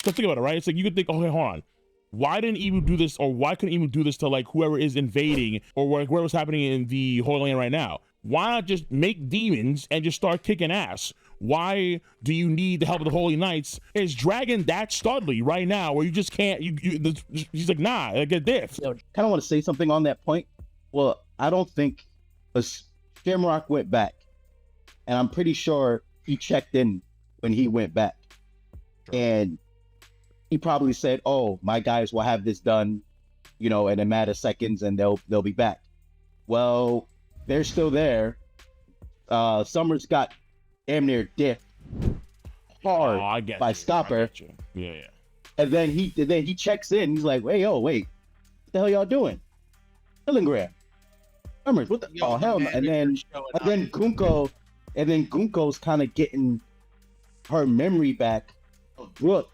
So think about it, right? It's like you could think, okay, hold on. Why didn't Emu do this, or why couldn't Emu do this to like whoever is invading, or whatever's happening in the Holy Land right now? Why not just make demons and just start kicking ass? Why do you need the help of the Holy Knights? Is Dragon that studly right now where you just can't, he's like, nah, I get this. Kind of want to say something on that point. Well, I don't think Shamrock went back. And I'm pretty sure he checked in when he went back. And he probably said, oh, my guys will have this done, in a matter of seconds, and they'll be back. Well, they're still there. Summers got damn near dipped hard by Stopper. Yeah. And then he checks in. He's like, wait, what the hell y'all doing? Telegram. Summers, what the hell? And then Gunko's kind of getting her memory back of Brooke.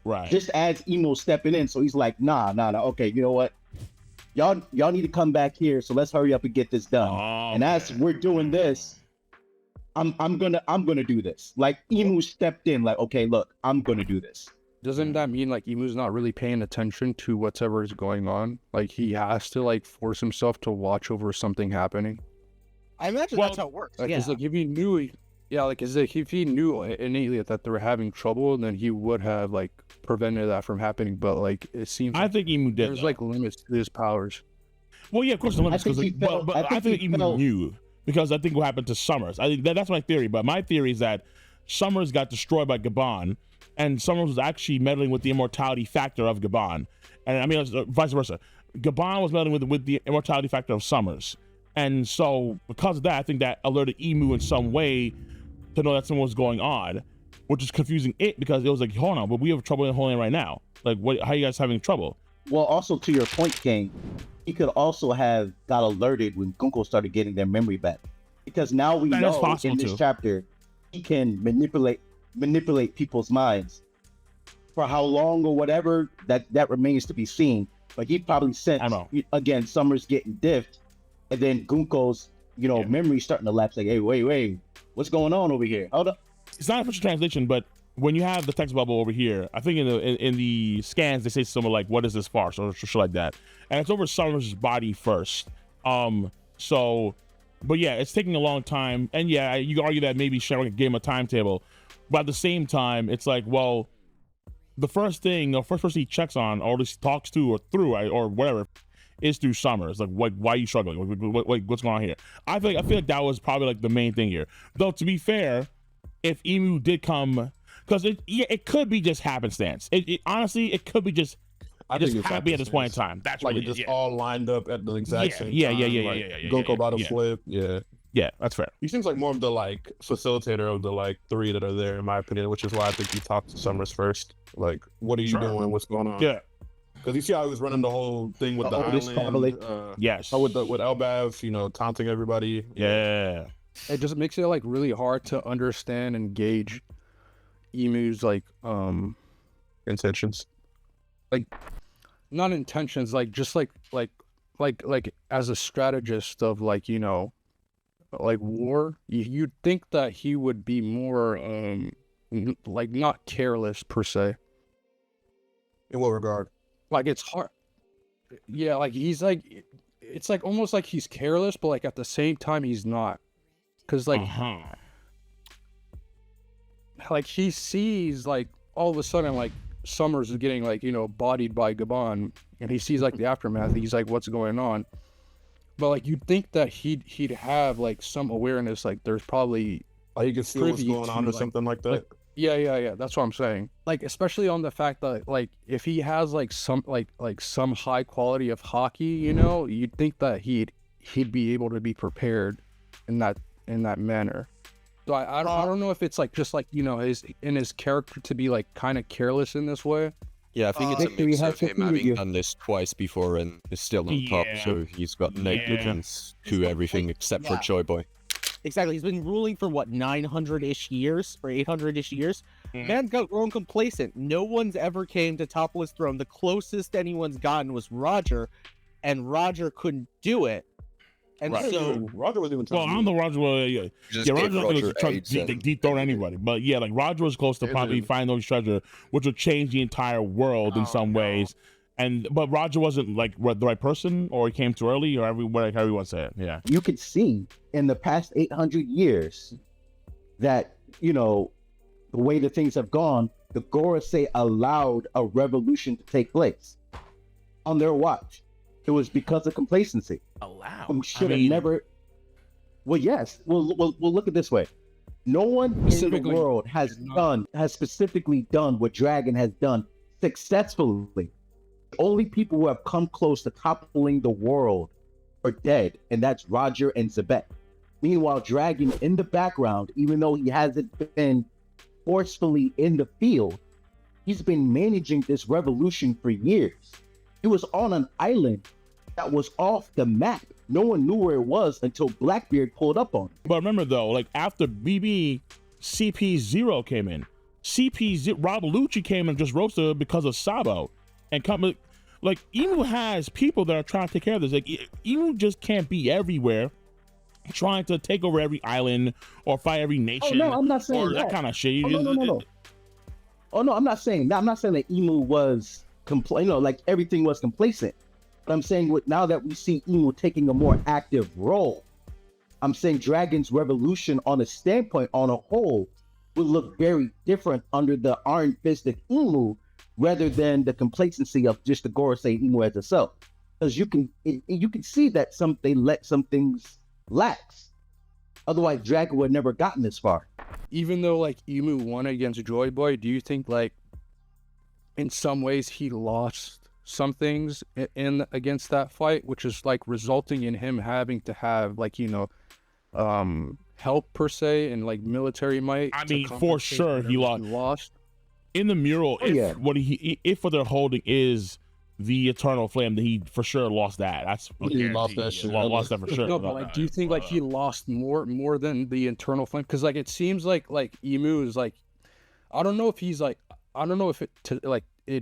Right. Just as Emo stepping in. So he's like, nah. Okay, you know what? Y'all need to come back here. So let's hurry up and get this done. And as we're doing this, I'm gonna do this. Like Emu stepped in, like, okay, look, I'm gonna do this. Doesn't that mean like Emu's not really paying attention to whatever is going on? Like he has to like force himself to watch over something happening. I imagine that's how it works. Like, it's like if he knew, if he knew innately that they were having trouble, then he would have like prevented that from happening. But like it seems, I think Emu did. There's like limits to his powers. Well, yeah, of course, the limits. I think Emu knew, because I think what happened to Summers. I think that's my theory. But my theory is that Summers got destroyed by Gabon, and Summers was actually meddling with the immortality factor of Gabon, and I mean vice versa. Gabon was meddling with the immortality factor of Summers. And so, because of that, I think that alerted Emu in some way to know that something was going on, which is confusing it, because it was like, hold on, but we have trouble in the Holy Land right now. Like, how are you guys having trouble? Well, also to your point, King, he could also have got alerted when Gunko started getting their memory back, because now we know in this chapter he can manipulate people's minds. For how long or whatever, that remains to be seen. But he probably sensed, again, Summers getting diffed. And then Gunko's, memory starting to lapse. Like, hey, wait, what's going on over here? Hold up. It's not an official translation, but when you have the text bubble over here, I think in the scans they say something like, "What is this farce?" or shit like that, and it's over Summers' body first. But yeah, it's taking a long time, and yeah, you can argue that maybe Shamrock gave him a timetable, but at the same time, it's like, well, the first person he checks on, or just talks to, or through, or whatever, is through Summers. Like, why are you struggling? What's going on here? I feel like that was probably like the main thing here. Though, to be fair, if Emu did come, because it could be just happenstance. Honestly, it could be just happy at this point in time. That's like what it just all lined up at the exact same time. Yeah. Gunko about to flip. Yeah, that's fair. He seems like more of the like facilitator of the like three that are there, in my opinion, which is why I think he talked to Summers first. Like, what are you doing? What's going on? Yeah. Because you see how he was running the whole thing with the island. Yes. With Elbav, taunting everybody. Yeah. It just makes it like really hard to understand and gauge Emu's like intentions. Like, not intentions, like just like as a strategist of like, like war, you'd think that he would be more like not careless per se. In what regard? Like, it's hard. Yeah, like he's like, it's like almost like he's careless, but like at the same time he's not, because like like he sees like all of a sudden like Summers is getting like bodied by Gabon, and he sees like the aftermath. He's like, what's going on? But like you'd think that he'd have like some awareness, like there's probably he could see what's going on or something like that. Yeah, that's what I'm saying. Like, especially on the fact that like if he has like some like some high quality of hockey, you'd think that he'd be able to be prepared in that manner. So I don't know if it's like just like his character to be like kind of careless in this way. Yeah, I think it's a mix of him having done this twice before and is still on top, so he's got negligence to everything except for Joy Boy. Exactly. He's been ruling for what, 900-ish years or 800-ish years. Man got grown complacent. No one's ever came to topple his throne. The closest anyone's gotten was Roger, and Roger couldn't do it. And Right. so Roger was even Well, I don't know Roger. Well, yeah, Just yeah, gave Roger's not going Roger to try AIDS to and- dethrone anybody. But yeah, like Roger was close to probably finding those treasure, which would change the entire world in some ways. But Roger wasn't like the right person, or he came too early, or however you want to say it. Yeah. You could see in the past 800 years that, you know, the way that things have gone, the Gorosei allowed a revolution to take place on their watch. It was because of complacency. Allowed. Should have never. Well, yes. Well, look at it this way. No one in the world has specifically done what Dragon has done successfully. Only people who have come close to toppling the world are dead, and that's Roger and Zebek. Meanwhile, Dragon in the background, even though he hasn't been forcefully in the field, he's been managing this revolution for years. He was on an island that was off the map. No one knew where it was until Blackbeard pulled up on it. But remember though, like after BB, CP0 came in. Rob Lucci came and just roasted because of Sabo. And come, like Emu has people that are trying to take care of this. Like Emu just can't be everywhere, trying to take over every island or fight every nation. Oh no, I'm not saying that kind of shit. No. Oh no, I'm not saying that. I'm not saying that Emu was like everything was complacent. But I'm saying now that we see Emu taking a more active role, I'm saying Dragon's revolution on a standpoint, on a whole, would look very different under the iron-fisted Emu rather than the complacency of just the Gorosei Emu as itself. Because you can see that they let some things lax. Otherwise, Dragon would have never gotten this far. Even though like Emu won against Joy Boy, do you think like in some ways he lost some things in against that fight, which is like resulting in him having to have like, you know, help per se and like military might? I mean, for sure he lost. In the mural, if what they're holding is the Eternal Flame, then he for sure lost that. That's he lost that shit. Lost that for sure. No, but like, do you think like he lost more than the Eternal Flame? Because like it seems like Emu is like, I don't know if it'd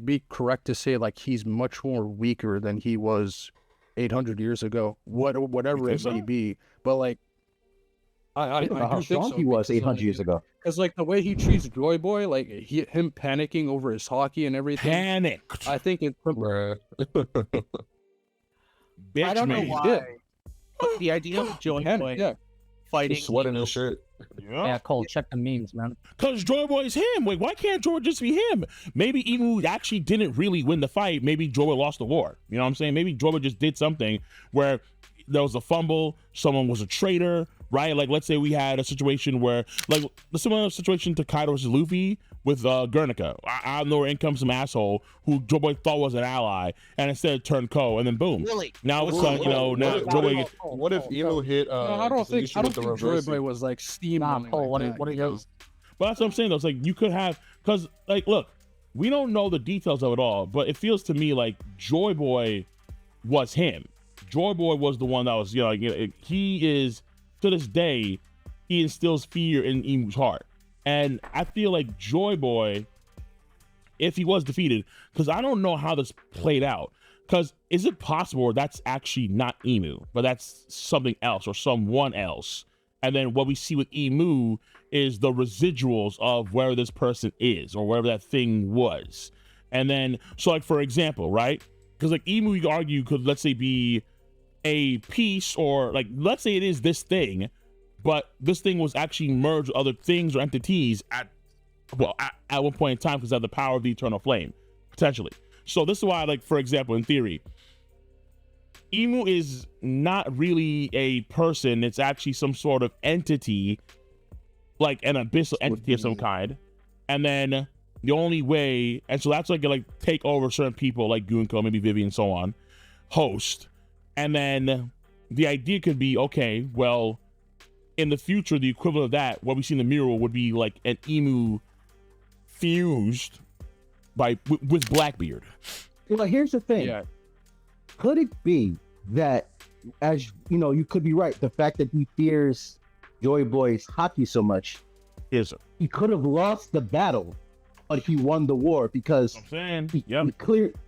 be correct to say like he's much more weaker than he was 800 years ago. Whatever it may be, but like I don't know how do think strong so, he was because, 800 years ago. Because like the way he treats Joy Boy, like him panicking over his hockey and everything. Panicked. I think it's Bitch, I don't know man. why. But the idea of Joy Boy fighting sweating and shit. Yeah, Cole, check the memes, man. Because Joy Boy's him. Wait, why can't Joy just be him? Maybe Emu actually didn't really win the fight. Maybe Joy Boy lost the war. You know what I'm saying? Maybe Joy Boy just did something where there was a fumble, someone was a traitor, right? Like, let's say we had a situation where, like, the similar situation to Kaido versus Luffy with Guernica. I don't know where in comes some asshole who Joy Boy thought was an ally, and instead turned Ko, and then boom. Really? Now it's like, you know, now Joy Boy gets... What if Emu hit? No, I don't think Joy Boy was like steam. Nah, Cole, what are you? But that's what I'm saying, though. It's like, you could have... Because, like, look, we don't know the details of it all, but it feels to me like Joy Boy was him. Joy Boy was the one that was, you know, he is, to this day, he instills fear in Emu's heart. And I feel like Joy Boy, if he was defeated, because I don't know how this played out, because is it possible that's actually not Emu, but that's something else or someone else? And then what we see with Emu is the residuals of where this person is or wherever that thing was. And then, so like, for example, right? Because like Emu, you could argue, could, let's say, be a piece, or like, let's say it is this thing, but this thing was actually merged with other things or entities at one point in time because of the power of the Eternal Flame, potentially. So this is why, like, for example, in theory, Emu is not really a person. It's actually some sort of entity, like an abyssal entity of some kind. And then the only way, and so that's like take over certain people like Gunko, maybe Vivi, and so on, host. And then the idea could be, okay, well, in the future, the equivalent of that, what we see in the mural would be like an Emu fused with Blackbeard. Well, here's the thing. Yeah. Could it be that, as you know, you could be right, the fact that he fears Joy Boy's hockey so much, he could have lost the battle, but he won the war because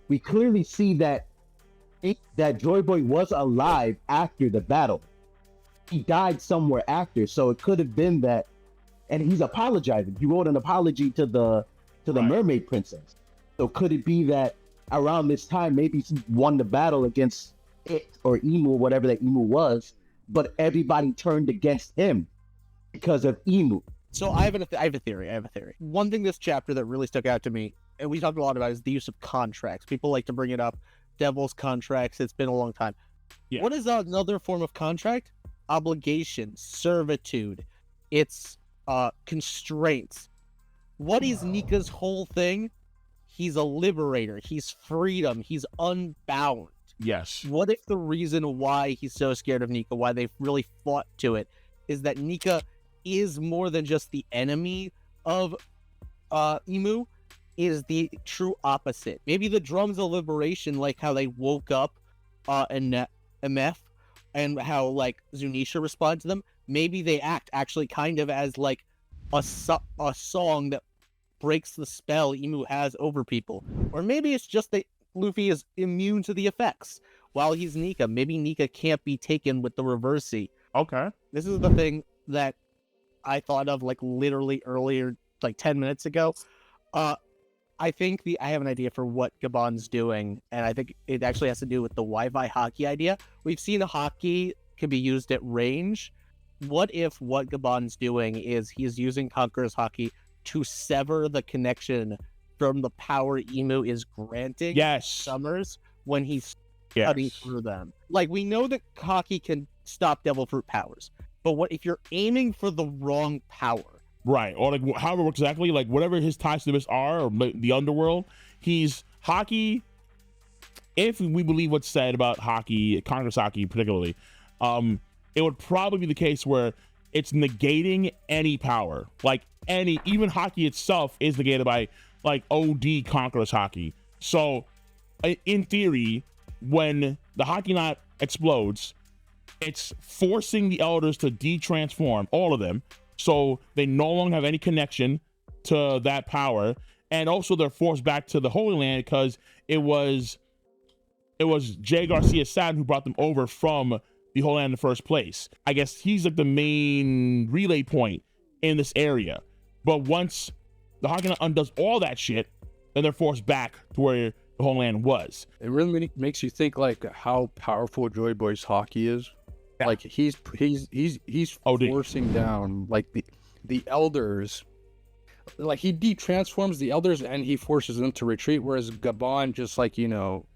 we clearly see that Joy Boy was alive after the battle. he died somewhere after. So it could have been that, and he's apologizing. He wrote an apology to the mermaid princess. So could it be that around this time, maybe he won the battle against it or Emu, whatever that Emu was, but everybody turned against him because of Emu. So I have a theory. One thing this chapter that really stuck out to me, and we talked a lot about, is the use of contracts. People like to bring it up. Devil's contracts. It's been a long time. Yeah. What is another form of contract? Obligation, servitude. It's constraints. What is Nika's whole thing? He's a liberator. He's freedom. He's unbound. Yes. What if the reason why he's so scared of Nika, why they've really fought to it, is that Nika is more than just the enemy of Emu, is the true opposite. Maybe the drums of liberation, like how they woke up MF and how like Zunisha responded to them, maybe they act actually kind of as like a song that breaks the spell Emu has over people. Or maybe it's just that Luffy is immune to the effects while he's Nika. Maybe Nika can't be taken with the reversi. Okay. This is the thing that I thought of like literally earlier, like 10 minutes ago. I think I have an idea for what Gabon's doing, and I think it actually has to do with the Wi-Fi hockey idea. We've seen hockey can be used at range. What if what Gabon's doing is he's using Conqueror's hockey to sever the connection from the power Emu is granting Summers when he's cutting through them? Like, we know that hockey can stop Devil Fruit powers, but what if you're aiming for the wrong power? Right, or like however it works exactly, like whatever his ties to this are, or the underworld, he's hockey. If we believe what's said about hockey, Congress hockey particularly, it would probably be the case where it's negating any power, like even hockey itself is negated by like OD Conqueror's hockey. So, in theory, when the hockey knot explodes, it's forcing the elders to de-transform all of them. So they no longer have any connection to that power, and also they're forced back to the Holy Land because it was Jay Garcia Saturn who brought them over from the Holy Land in the first place. I guess he's like the main relay point in this area. But once the Hawkeye undoes all that shit, then they're forced back to where the Holy Land was. It really makes you think like how powerful Joy Boy's hockey is. Yeah. Like he's forcing down like the elders. Like he de-transforms the elders and he forces them to retreat, whereas Gabon just like, you know,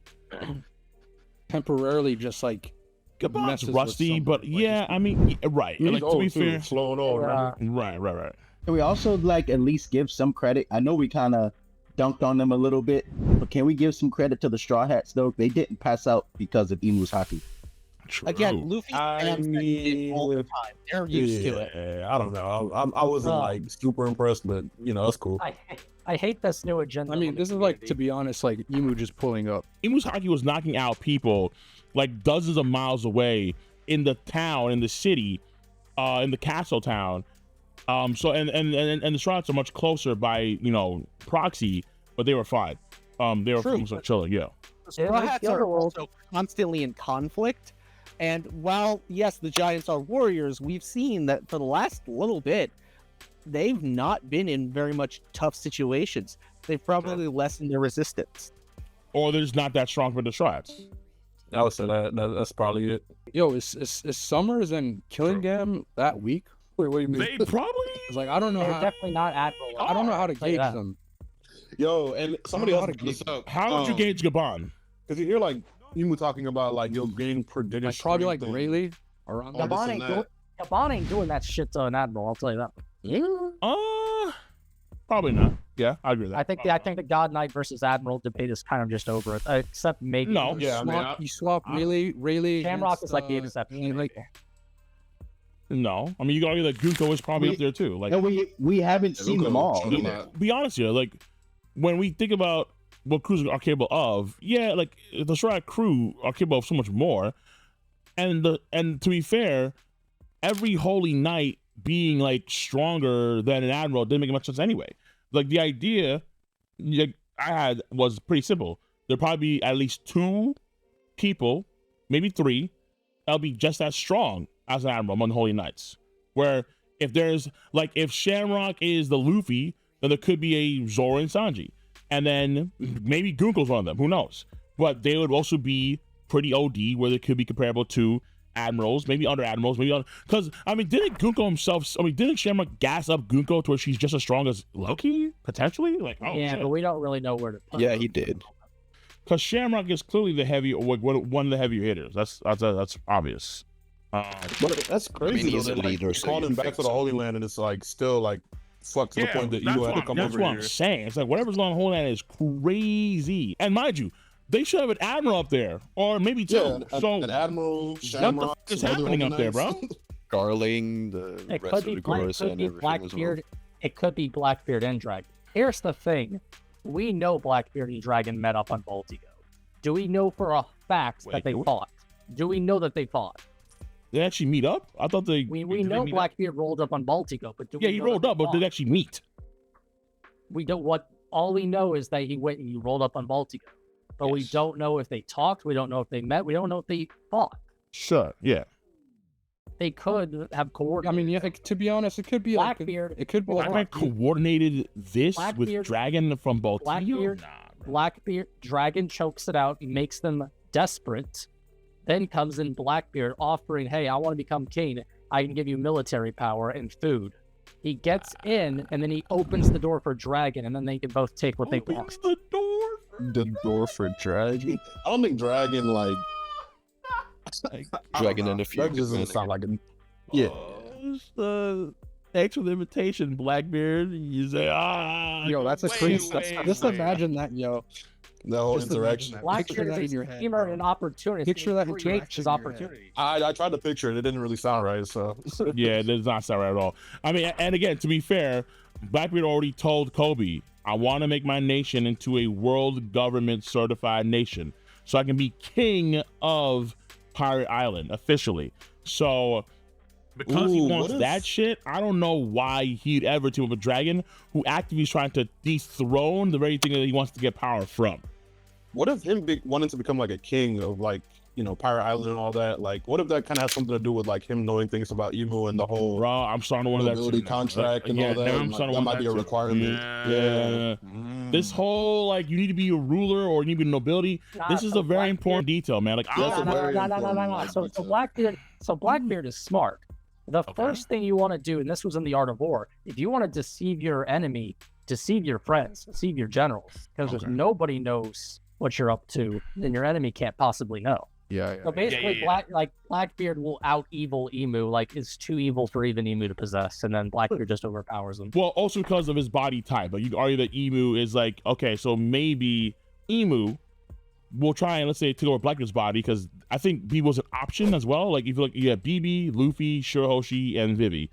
temporarily just like Gabon's rusty, but like, yeah, I mean, right. Like, to be fair, slowing on. Right. Can we also like at least give some credit? I know we kind of dunked on them a little bit, but can we give some credit to the Straw Hats though? They didn't pass out because of Emu's hockey. True. Again, Luffy and all the time. They're used to it. I don't know. I wasn't like super impressed, but you know, that's cool. I hate this new agenda. I mean, this is like, to be honest, like Emu just pulling up. Emu's hockey was knocking out people like dozens of miles away in the town, in the city, in the castle town. So and the Straw Hats are much closer by, you know, proxy, but they were fine. They were almost chilling, yeah. The Straw Hats are also constantly in conflict. And while, yes, the Giants are warriors, we've seen that for the last little bit, they've not been in very much tough situations. They've probably lessened their resistance. Or they're just not that strong for the Straw Hats. I would say that's probably it. Yo, is Summers and Killingham that weak? Wait, what do you mean? They probably... It's like, I don't know. They're definitely not Admiral. I don't know how to gauge them. Yo, and somebody else this up. How would you gauge Gabon? Because you're like, you were talking about like you're getting prediction. Like, probably like Rayleigh around Gabon ain't doing that shit to an Admiral, I'll tell you that. Probably not. Yeah, I agree with that. I think the God Knight versus Admiral debate is kind of just over it. Except maybe you swap Rayleigh. Shamrock is like the exception. Like, no, I mean you got to argue that Guto is probably up there too. Like, and we haven't seen them all. Be honest here, like when we think about what crews are capable of, yeah, like the Straw Hat crew are capable of so much more. And to be fair, every Holy Knight being like stronger than an Admiral didn't make much sense anyway. Like the idea I had was pretty simple. There'd probably be at least 2 people, maybe 3, that'll be just as strong as an admiral among the Holy Knights. Where if there's like if Shamrock is the Luffy, then there could be a Zoro and Sanji, and then maybe Gunko's one of them. Who knows? But they would also be pretty OD, where they could be comparable to admirals, maybe under admirals, maybe because I mean, didn't Gunko himself? I mean, didn't Shamrock gas up Gunko to where she's just as strong as Loki potentially? Like, oh, yeah, shit. but we don't really know where to put Yeah, them. he did. Because Shamrock is clearly the heavy, one of the heavier hitters. That's obvious. But that's crazy. I mean, he's though, a that, leader, like, so called you'd him back think to the so. Holy Land, and it's like still like fucked to the point that you had to come that's over what here. I'm saying. It's like whatever's going on in Holy Land is crazy. And mind you, they should have an admiral up there, or maybe two. So an admiral, what the Shamrock, fuck is some other happening Holy up there, bro? Knights. Garling, the It rest could of be, the chorus and everything as well. Blackbeard. It could be Blackbeard and Dragon. Here's the thing: we know Blackbeard and Dragon met up on Baltigo. Do we know for a fact that they fought? Do we know that they fought? They actually meet up? I thought they. We did know they meet up? Blackbeard rolled up on Baltigo, but do Yeah, we he know rolled that up, they but did they fought? actually meet? We don't. What all we know is that he went and he rolled up on Baltigo, but we Yes. don't know if they talked. We don't know if they met. We don't know if they fought. Sure. Yeah. They could have I coordinated. mean, yeah, to be honest, it could be like Blackbeard. it could be Blackbeard like coordinated this with Blackbeard- Dragon from Baltimore. Blackbeard- Blackbeard Dragon chokes it out, makes them desperate. Then comes in Blackbeard offering, "Hey, I want to become king. I can give you military power and food." He gets in, and then he opens the door for Dragon, and then they can both take what they want. The door. The door for Dragon. I don't think Dragon like Dragon and a few. that just doesn't sound like a Yeah. Thanks for the invitation, Blackbeard. You say, Yo, that's a wait, crazy. wait, Just wait. imagine that, yo. the whole Just imagine interaction. that. Picture Blackbeard that is in your a head, schemer bro. and opportunist. Picture that He creates interaction his in your head. opportunity. I tried to picture it. It didn't really sound right. So Yeah, it does not sound right at all. I mean, and again, to be fair, Blackbeard already told Kobe, I want to make my nation into a world government certified nation so I can be king of Pirate Island officially. So because he Ooh, wants what if- that shit, I don't know why he'd ever team up with Dragon, who actively is trying to dethrone the very thing that he wants to get power from. what if him wanting to become like a king of like, you know, Pirate Island and all that? Like, what if that kind of has something to do with like him knowing things about Emu and the whole Bro, I'm starting to wonder that mobility too. contract and Yeah, all that? now I'm and, like, starting to that wonder might be a too. requirement. Yeah. This whole like you need to be a ruler or you need to be nobility. This is a very important detail, man. Like That's a very No. important So Blackbeard is smart. The first thing you want to do, and this was in the Art of War, if you want to deceive your enemy, deceive your friends, deceive your generals, because if Okay. nobody knows what you're up to, then your enemy can't possibly know. Yeah, So basically, Blackbeard will out evil Emu, like is too evil for even Emu to possess, and then Blackbeard just overpowers him. well, also because of his body type. Like you could argue that Emu is like, okay, so maybe Emu will try and let's say take over Blackbeard's body because I think BB was an option as well. Like if you look, you have BB, Luffy, Shirahoshi, and Vivi.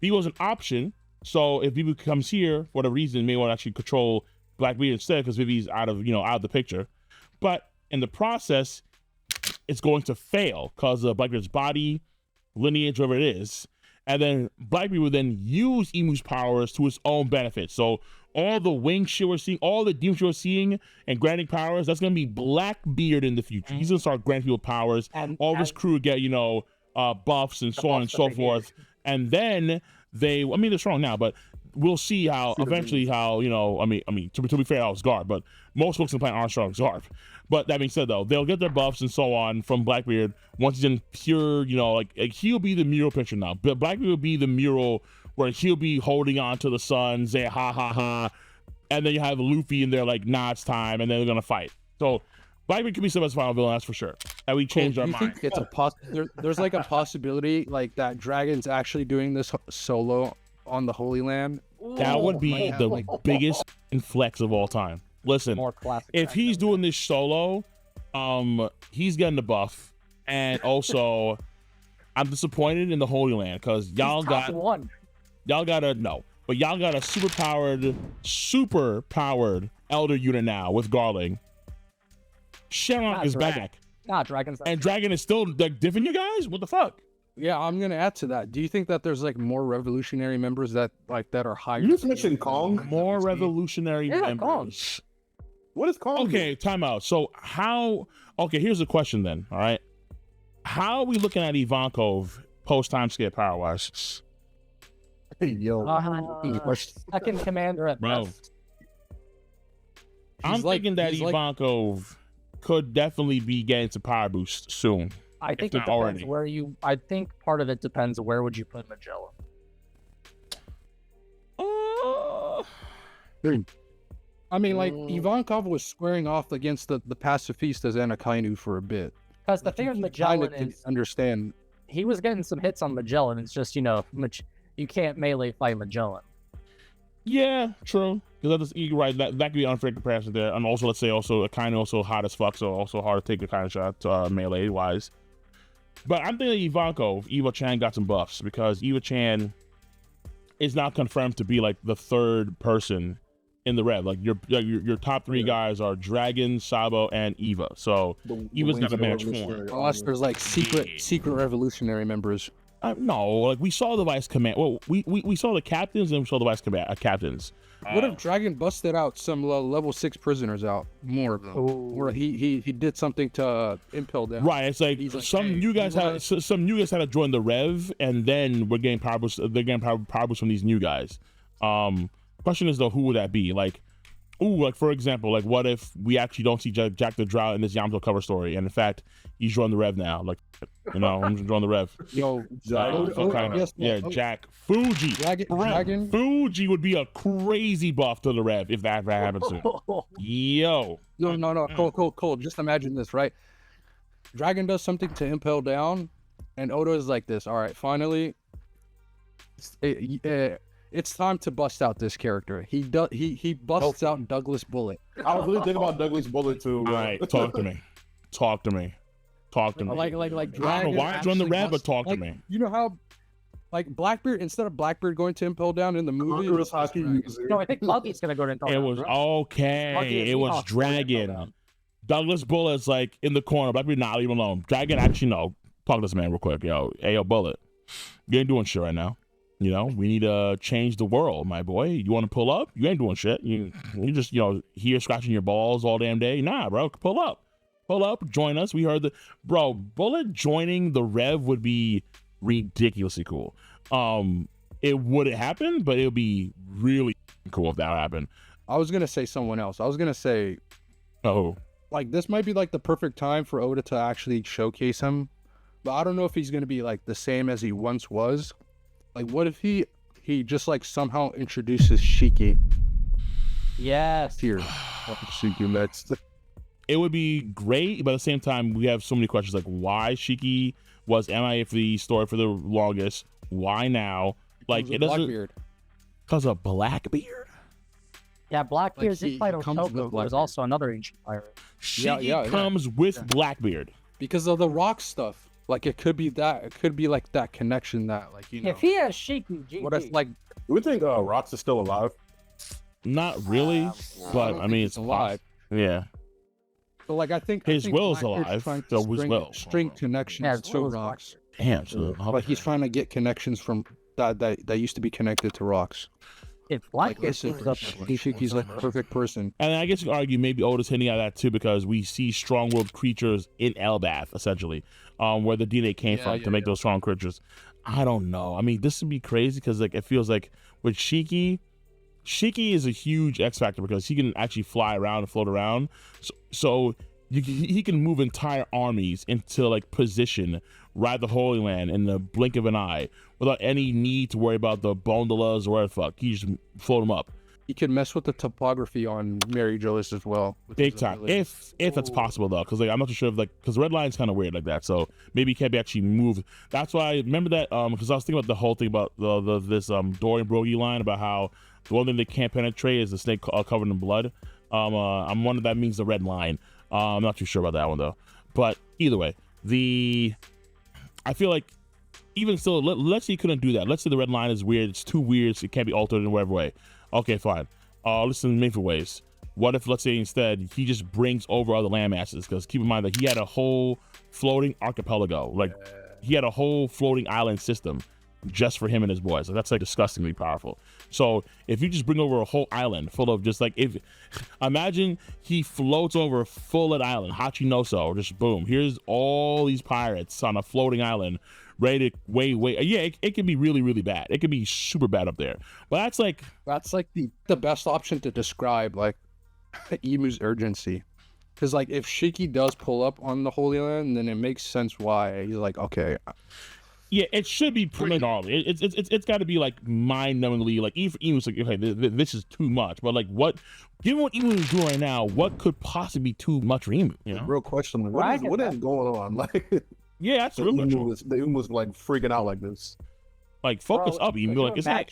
BB was an option. So if BB comes here for whatever reason, may want to actually control Blackbeard instead because Vivi's out of the picture. But in the process, it's going to fail because of Blackbeard's body, lineage, whatever it is. And then Blackbeard would then use Emu's powers to his own benefit. So all the wing shit we're seeing, all the demon shit we're seeing and granting powers, that's going to be Blackbeard in the future. He's going to start granting people powers. And All of his crew get, buffs and so on and buffs that so they forth. And then they're strong now, but we'll see how eventually how, to be fair, I was Garb, but most folks in the planet aren't strong as Garb. But that being said, though, they'll get their buffs and so on from Blackbeard once he's in pure, like he'll be the mural picture now. But Blackbeard will be the mural where he'll be holding on to the sun, saying ha ha ha, and then you have Luffy in there like, nah, it's time, and then they're gonna fight. So Blackbeard could be some as final villain, that's for sure. And we changed our You mind. think it's there's like a possibility like that Dragon's actually doing this solo on the Holy Land? That would be might have, the like- biggest flex of all time. Listen, More classic. if he's doing this solo, he's getting the buff, and also I'm disappointed in the Holy Land because y'all got a super powered elder unit now with Garling. Shamrock Not is Dragon. back, Dragon's and Dragon is still like different. You guys, what the fuck? Yeah, I'm gonna add to that. Do you think that there's like more revolutionary members that are higher? You just mentioned Kong. More revolutionary Yeah, Kong. members. What is Kong? Okay, time out. So how? Okay, here's the question then. All right, how are we looking at Ivankov post time skip power wise. Yo, second commander at Bro. best. I'm thinking that Ivankov could definitely be getting some power boost soon. I think it not depends already. where you. I think part of it depends where would you put Magellan. I mean, like Ivankov was squaring off against the pacifistas and Akainu for a bit. Because the thing with Magellan is, understand. he was getting some hits on Magellan. It's just, you know, you can't melee fight Magellan. Yeah, true. Because you're right, that could be an unfair comparison there. And also, let's say, Akainu also hot as fuck, so also hard to take a kind of shot melee wise. But I'm thinking Ivankov, Eva Chan got some buffs because Eva Chan is now confirmed to be like the third person in the Rev. Like your top three guys are Dragon, Sabo, and Eva. So Eva's got a match form. Unless there's like secret revolutionary members. No, like we saw the vice command. Well, we saw the captains and we saw the vice captains. What if Dragon busted out some level 6 prisoners out? More of them. Or he did something to impel them. Right, it's like some new guys had to join the Rev, and then we're getting power boosts. They're getting power boosts from these new guys. Question is though, who would that be? Like, like for example, like what if we actually don't see Jack the Drow in this Yamato cover story, and in fact he's joined the Rev now? Like, you know, I'm joining the Rev. Yo, Jack Fuji. Dragon. Fuji would be a crazy buff to the Rev if that happens soon. Yo. No. Cool. Just imagine this, right? Dragon does something to impel down, and Oda is like this. All right, finally, it's time to bust out this character. He busts out Douglas Bullet. I was really thinking about Douglas Bullet too. All right, talk to me. Like Dragon. I don't know why I joined the Rev, but talk to me. You know how, like Blackbeard, instead of Blackbeard going to impel down in the movie, it was hockey. No, I think Buggy's gonna go to impel It down. was okay. It was Dragon. Douglas Bullet's like in the corner. Blackbeard, nah, leave him alone. Dragon, actually, no. Talk to this man real quick, yo. Hey, yo, Bullet. You ain't doing shit right now. You know, we need to change the world, my boy. You want to pull up? You ain't doing shit. You just, here scratching your balls all damn day. Nah, bro, pull up. Pull up, join us. We heard Bullet joining the Rev would be ridiculously cool. It wouldn't happen, but it would be really cool if that happened. I was gonna say someone else. I was gonna say, like this might be like the perfect time for Oda to actually showcase him, but I don't know if he's gonna be like the same as he once was. Like, what if he just like somehow introduces Shiki? Yes. Here, Shiki, that's. It would be great, but at the same time, we have so many questions like why Shiki was MIA for the story for the longest. Why now? Like it doesn't Blackbeard. Because of Blackbeard. Yeah, Blackbeard did fight comes with Otoko, who was also another ancient pirate. Shiki comes with Blackbeard Because of the rock stuff. Like it could be that. It could be like that connection that like If he has Shiki, GG. What if like? Do we think Rox is still alive? Not really, but I mean it's alive. Yeah. But like I think His will's Blackbeard's alive, trying to so his will. string connections to rocks. Damn. So But he's trying to get connections from that used to be connected to rocks. If Like Blackbeard listen, picks up Shiki's like the perfect person. And I guess you could argue maybe Oda's hinting at that too because we see strong-willed creatures in Elbath essentially, where the DNA came from to make those strong creatures. I don't know. I mean, this would be crazy because like it feels like with Shiki is a huge X factor because he can actually fly around and float around. So he can move entire armies into like position, ride the Holy Land in the blink of an eye without any need to worry about the Bondalas or whatever the fuck. He just float them up. He could mess with the topography on Mary Joyce as well. Big time. If that's possible though, because like I'm not too sure if like because Red Line's kind of weird like that, so maybe he can't be actually moved. That's why I remember that because I was thinking about the whole thing about this Dorian Brogy line about how the one thing they can't penetrate is the snake covered in blood. I'm wondering if that means the Red Line. I'm not too sure about that one though. But either way, I feel like even still, let's say you couldn't do that. Let's say the Red Line is weird. It's too weird. So it can't be altered in whatever way. Okay, fine. Listen, maybe for ways. What if, let's say, instead he just brings over other land masses? Because keep in mind that he had a whole floating archipelago. Like he had a whole floating island system. just for him and his boys. Like, that's like disgustingly powerful. So if you just bring over a whole island full of just like, if imagine he floats over a full island, Hachinoso, just boom, here's all these pirates on a floating island ready to it can be really, really bad. It can be super bad up there. But that's like the best option to describe like Emu's urgency. Because like if Shiki does pull up on the Holy Land, then it makes sense why he's like, okay. Yeah, it should be pretty gnarly. It's got to be like mind-numbingly, like even Emu's like, okay, this is too much. But like, given what Emu is doing right now, what could possibly be too much for Emu? You know, real question. Like, what is going on? Like, yeah, that's real question. The Emu was like freaking out like this. Like, focus up, Emu. Like, it's like,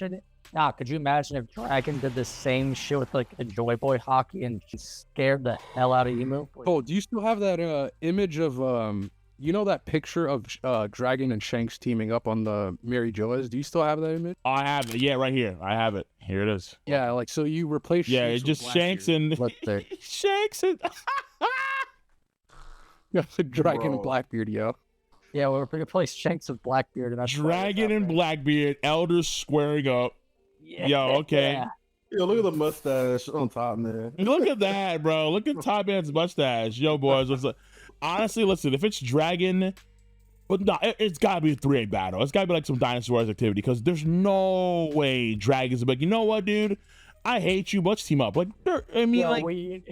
could you imagine if Dragon did the same shit with like a Joy Boy hockey and scared the hell out of Emu? Oh, do you still have that image of you know that picture of Dragon and Shanks teaming up on the Mary Joas? Do you still have that image? I have it. Yeah, right here. I have it. Here it is. Yeah, like so you replace. Yeah, it's just Shanks and Shanks and Dragon and Blackbeard, yo. Yeah, we're gonna play Shanks with Blackbeard, and that's Dragon and Blackbeard, elders squaring up. Yeah. Yo, okay. Yeah. Yo, look at the mustache on top, man. Look at that, bro. Look at Top Man's mustache. Yo, boys. Honestly, listen, if it's Dragon, but no, it's gotta be a 3-8 battle. It's gotta be like some Dynasty Wars activity, because there's no way Dragon's like, you know what, dude? I hate you. Let's team up. Like, I mean, Yo, like, you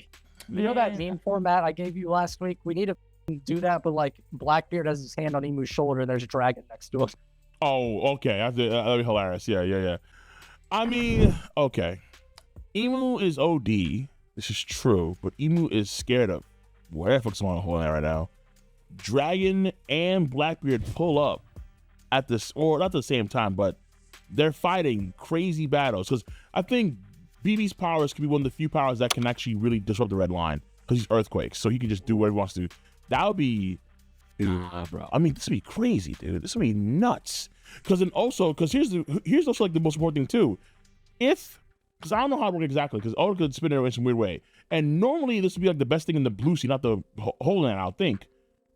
know that meme format I gave you last week? We need to do that, but like Blackbeard has his hand on Emu's shoulder, and there's a dragon next to him. Oh, okay. That'd be hilarious. Yeah. I mean, okay. Emu is OD. This is true, but Emu is scared of where the fuck's on holding right now. Dragon and Blackbeard pull up at this, or not at the same time, but they're fighting crazy battles. Because I think BB's powers can be one of the few powers that can actually really disrupt the red line, because he's Earthquake, so he can just do whatever he wants to do. That would be, bro. I mean, this would be crazy, dude. This would be nuts. Because here's also like the most important thing too. Because I don't know how it works exactly, because Oda could spin it in some weird way. And normally this would be like the best thing in the blue sea, not the whole land, I would think.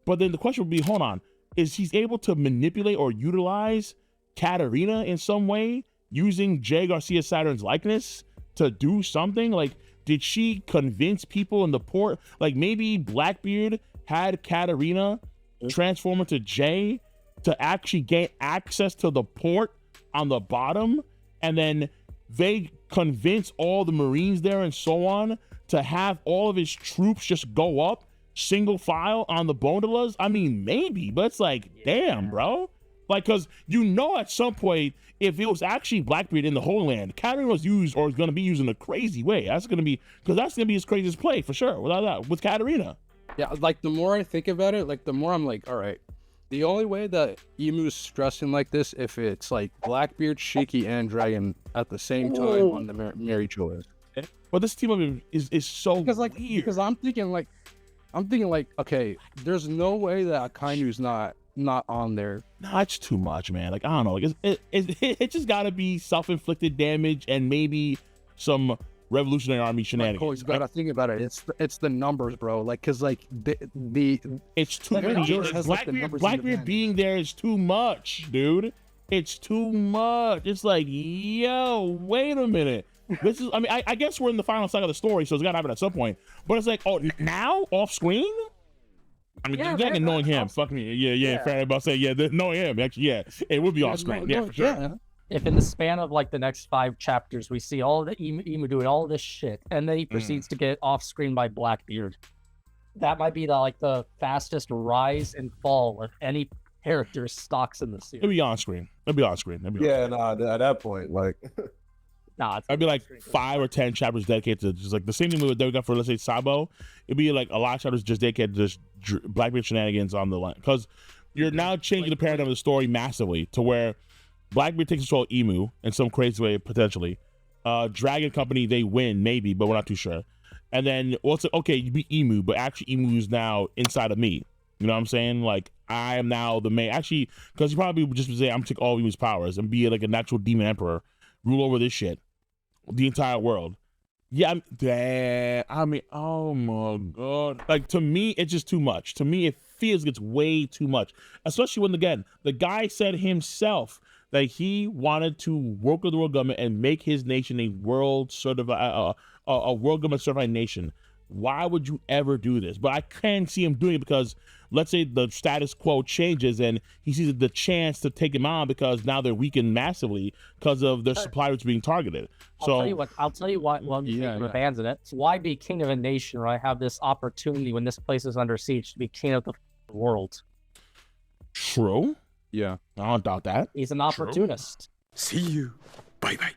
But then the question would be, hold on, is he's able to manipulate or utilize Katarina in some way using Jay Garcia Saturn's likeness to do something? Like, did she convince people in the port? Like maybe Blackbeard had Katarina transform into Jay to actually gain access to the port on the bottom, and then they convince all the Marines there and so on to have all of his troops just go up single file on the gondolas. I mean, maybe, but it's like, damn, bro. Like, because you know at some point, if it was actually Blackbeard in the Holy Land, Katarina was used or is going to be used in a crazy way. That's going to be his craziest play for sure, without that, with Katarina. Yeah, like the more I think about it, like the more I'm like, all right, the only way that Emu's stressing like this if it's like Blackbeard, Shiki, and Dragon at the same time on the Mary Joas. But this team up is so weird. Because I'm thinking like, okay, there's no way that Akainu's not on there. No, it's too much, man. Like, I don't know. Like, it just got to be self-inflicted damage and maybe some Revolutionary Army shenanigans. You gotta think about it. It's the numbers, bro. Like, cause like it's too many. Blackbeard being there is too much, dude. It's too much. It's like, yo, wait a minute. This is. I mean, I guess we're in the final cycle of the story, so it's gotta happen at some point. But it's like, oh, now off screen. I mean, yeah, knowing him, fuck me. Yeah. Fair enough. Say, yeah, knowing him, actually, yeah, it would be off screen. Yeah, for sure. Yeah. If in the span of like the next 5 chapters, we see all the Emu doing all this shit, and then he proceeds to get off screen by Blackbeard, that might be the fastest rise and fall of any character's stocks in the series. It'll be on screen. At that point, like, I'd be like 5 or 10 chapters dedicated to just like the same thing that we got for, let's say, Sabo. It'd be like a lot of chapters just dedicated to just Blackbeard shenanigans on the line, because you're now changing the paradigm of the story massively to where Blackbeard takes control of Emu in some crazy way, potentially. Dragon Company, they win, maybe, but we're not too sure. And then, okay, you beat Emu, but actually Emu is now inside of me. You know what I'm saying? Like, I am now the main, actually, because you probably would just say, I'm going to take all of Emu's powers and be like a natural demon emperor, rule over this shit, the entire world. Yeah, I mean, oh my God. Like, to me, it's just too much. To me, it feels it's way too much. Especially when, again, the guy said himself that he wanted to work with the world government and make his nation a world certified, a world government certified nation. Why would you ever do this? But I can see him doing it because let's say the status quo changes and he sees the chance to take him on because now they're weakened massively because of their suppliers being targeted. So I'll tell you what. Well, abandon it. So why be king of a nation, right? Have this opportunity when this place is under siege to be king of the world. True. Yeah, I don't doubt that. He's an opportunist. See you. Bye bye.